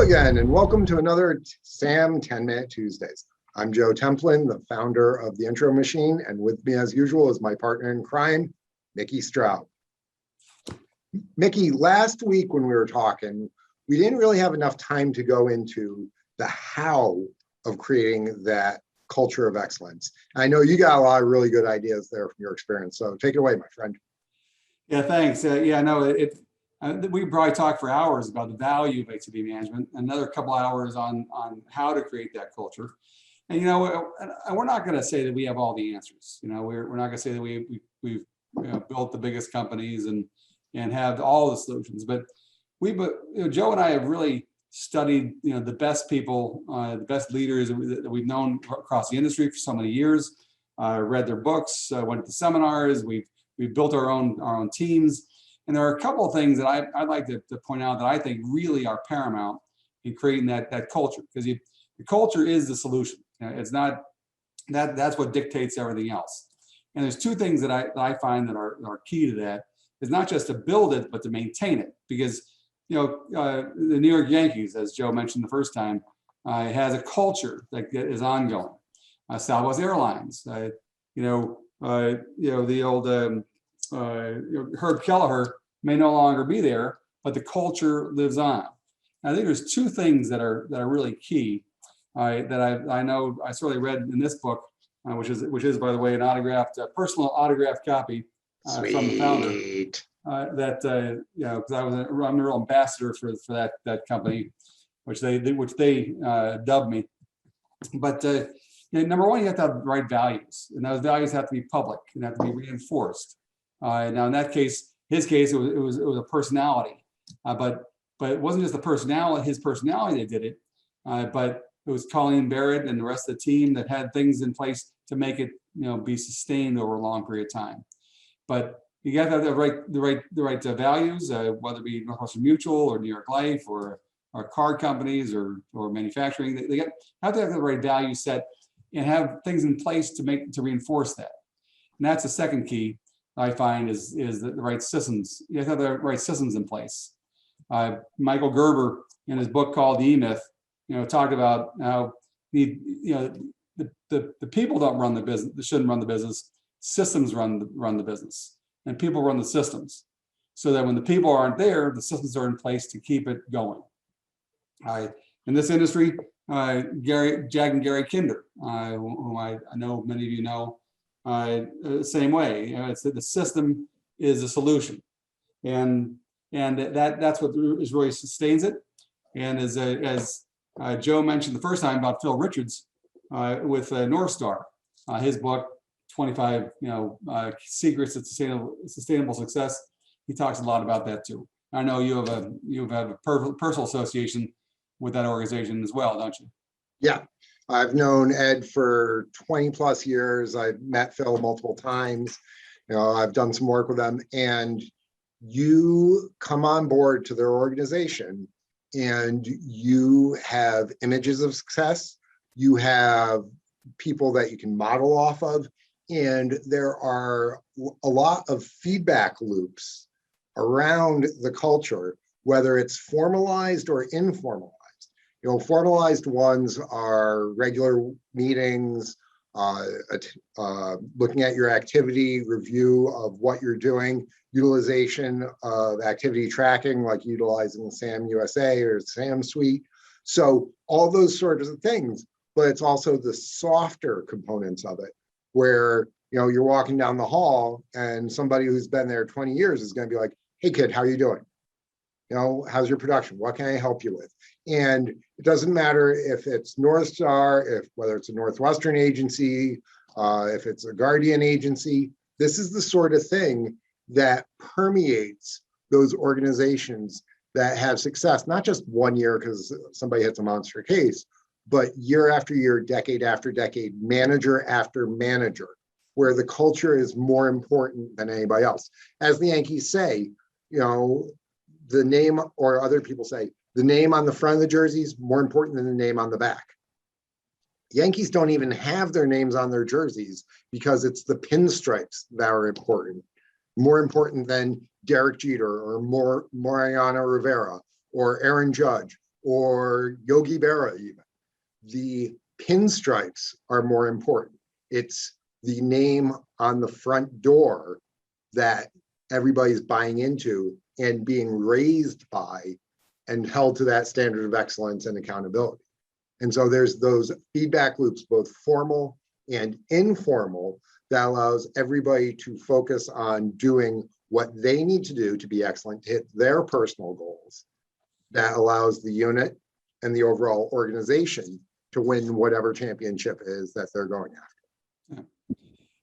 again, and welcome to another SAM 10-Minute Tuesdays. I'm Joe Templin, the founder of The Intro Machine, and with me as usual is my partner in crime, Mickey Stroud. Mickey, last week when we were talking, we didn't really have enough time to go into the how of creating that culture of excellence. I know you got a lot of really good ideas there from your experience, so take it away, my friend. Yeah, thanks. We probably talk for hours about the value of activity management, another couple hours on how to create that culture. And, we're not going to say that we have all the answers. We're not going to say that we've built the biggest companies and have all the solutions. But Joe and I have really studied, the best people, the best leaders that we've known across the industry for so many years, read their books, went to seminars, we've built our own teams. And there are a couple of things that I'd like to point out that I think really are paramount in creating that culture, because the culture is the solution. It's not that's what dictates everything else. And there's two things that I find that are key to that. Is not just to build it, but to maintain it. Because the New York Yankees, as Joe mentioned the first time, has a culture that is ongoing. Southwest Airlines, the old Herb Kelleher may no longer be there, but the culture lives on. I think there's two things that are really key that I know I certainly read in this book, which is by the way an autographed personal autographed copy from the founder. Because I'm a real ambassador for that company, which they dubbed me. But number one, you have to have the right values, and those values have to be public and have to be reinforced. Now, in his case, it was a personality, but it wasn't just his personality that did it, but it was Colleen Barrett and the rest of the team that had things in place to make it, be sustained over a long period of time. But you got to have the right values, whether it be Northwestern Mutual or New York Life or car companies or manufacturing. They have to have the right value set and have things in place to reinforce that. And that's the second key I find is the right systems. You have to have the right systems in place. Michael Gerber, in his book called The E-Myth, talked about how the people don't run the business, they shouldn't run the business. Systems run the business, and people run the systems. So that when the people aren't there, the systems are in place to keep it going. In this industry, Jag and Gary Kinder, whom I know many of you know. Same way, it's that the system is the solution, and that's what really sustains it. And as Joe mentioned the first time about Phil Richards with North Star, his book 25 Secrets of Sustainable Success, he talks a lot about that too. I know you have a personal association with that organization as well, don't you? Yeah. I've known Ed for 20 plus years. I've met Phil multiple times. I've done some work with them, and you come on board to their organization and you have images of success. You have people that you can model off of, and there are a lot of feedback loops around the culture, whether it's formalized or informal. Formalized ones are regular meetings, looking at your activity, review of what you're doing, utilization of activity tracking, like utilizing the SAM USA or SAM Suite. So all those sorts of things, but it's also the softer components of it, where you're walking down the hall and somebody who's been there 20 years is going to be like, "Hey kid, how are you doing? How's your production? What can I help you with?" And it doesn't matter if it's North Star, whether it's a Northwestern agency, if it's a Guardian agency. This is the sort of thing that permeates those organizations that have success, not just 1 year because somebody hits a monster case, but year after year, decade after decade, manager after manager, where the culture is more important than anybody else. As the Yankees say, the name, or other people say, the name on the front of the jersey is more important than the name on the back. Yankees don't even have their names on their jerseys because it's the pinstripes that are important, more important than Derek Jeter or Mariano Rivera or Aaron Judge or Yogi Berra even. The pinstripes are more important. It's the name on the front door that everybody's buying into and being raised by and held to that standard of excellence and accountability. And so there's those feedback loops, both formal and informal, that allows everybody to focus on doing what they need to do to be excellent, to hit their personal goals. That allows the unit and the overall organization to win whatever championship is that they're going after.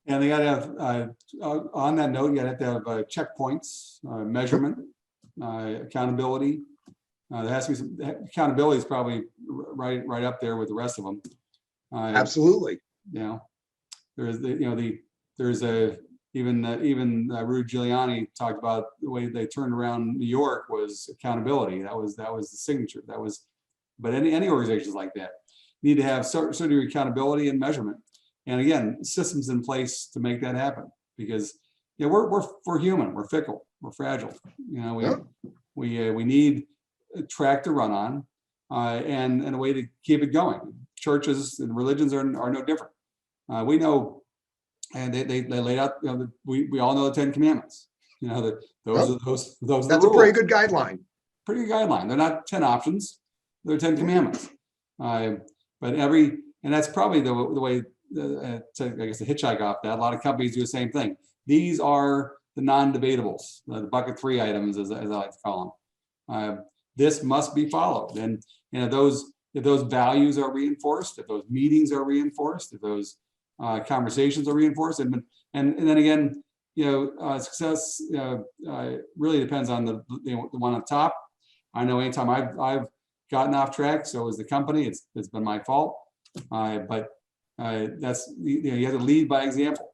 And they got to have, on that note, you got to have checkpoints, measurement, accountability. There has to be some accountability is probably right up there with the rest of them. Absolutely. You know, there's there's a even Rudy Giuliani talked about the way they turned around New York was accountability. That was the signature. That was, but any organizations like that need to have certain accountability and measurement. And again, systems in place to make that happen, because we're human, we're fickle, we're fragile. We need a track to run on, and a way to keep it going. Churches and religions are no different. We know, and they laid out. We all know the 10 Commandments. Those are That's the a pretty rules. good guideline. Pretty good guideline. They're not 10 options. They're 10 Commandments. And that's probably the way. I guess to hitchhike off that, a lot of companies do the same thing. These are the non-debatables, the bucket 3 items, as I like to call them. This must be followed, and if those values are reinforced, if those meetings are reinforced, if those conversations are reinforced, and then again, success really depends on the one on top. I know anytime I've gotten off track, so as the company, it's been my fault, but that's you have to lead by example,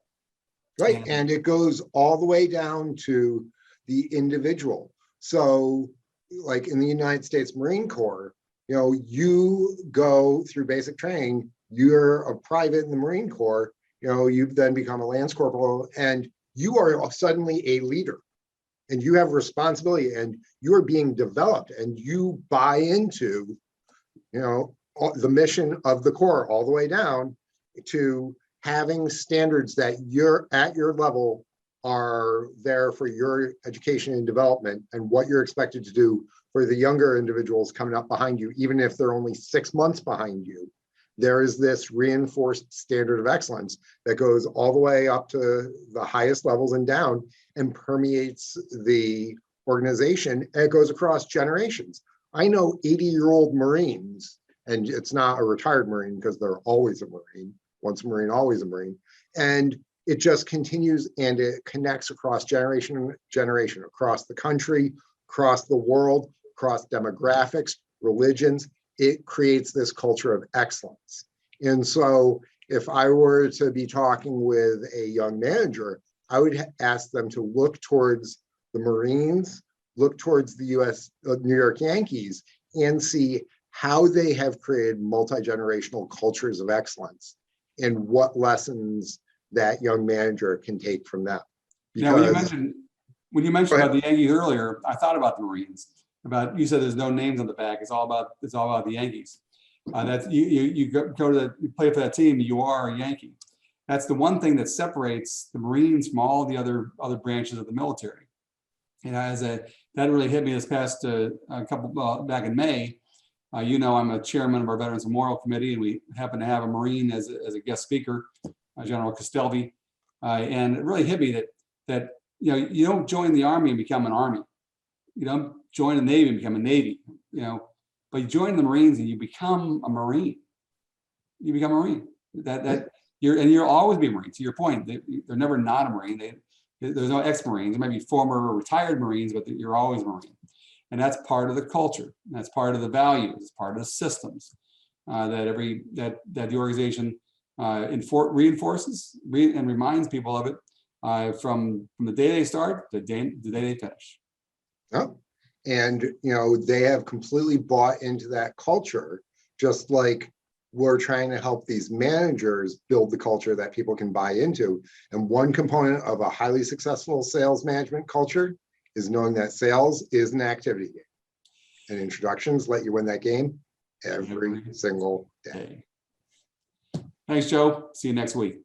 right? And it goes all the way down to the individual. So like in the United States Marine Corps, you go through basic training, you're a private in the Marine Corps, you've then become a Lance Corporal, and you are suddenly a leader, and you have responsibility, and you are being developed, and you buy into the mission of the Corps all the way down to having standards that you're at your level are there for your education and development, and what you're expected to do for the younger individuals coming up behind you, even if they're only 6 months behind you. There is this reinforced standard of excellence that goes all the way up to the highest levels and down and permeates the organization. And it goes across generations. I know 80-year-old Marines, and it's not a retired Marine because they're always a Marine. Once a Marine, always a Marine. And it just continues, and it connects across generation, across the country, across the world, across demographics, religions. It creates this culture of excellence. And so if I were to be talking with a young manager, I would ask them to look towards the Marines, look towards the New York Yankees, and see how they have created multi-generational cultures of excellence and what lessons that young manager can take from that. Now, when you mentioned about the Yankees earlier, I thought about the Marines. You said there's no names on the back. It's all about the Yankees. That's you play for that team. You are a Yankee. That's the one thing that separates the Marines from all the other branches of the military. That really hit me this past back in May. I'm a chairman of our Veterans Memorial Committee, and we happen to have a Marine as a guest speaker, General Castelvi, and it really hit me that you don't join the Army and become an Army. You don't join the Navy and become a Navy. But you join the Marines and you become a Marine. You become a Marine. You'll always be a Marine. To your point, they're never not a Marine. There's no ex-Marines. There might be former or retired Marines, but you're always a Marine. And that's part of the culture. That's part of the values. It's part of the systems that the organization reinforces and reminds people of it from the day they start to the day they finish. Oh, and they have completely bought into that culture, just like we're trying to help these managers build the culture that people can buy into. And one component of a highly successful sales management culture is knowing that sales is an activity game. and introductions let you win that game every single day. Hey. Thanks, Joe. See you next week.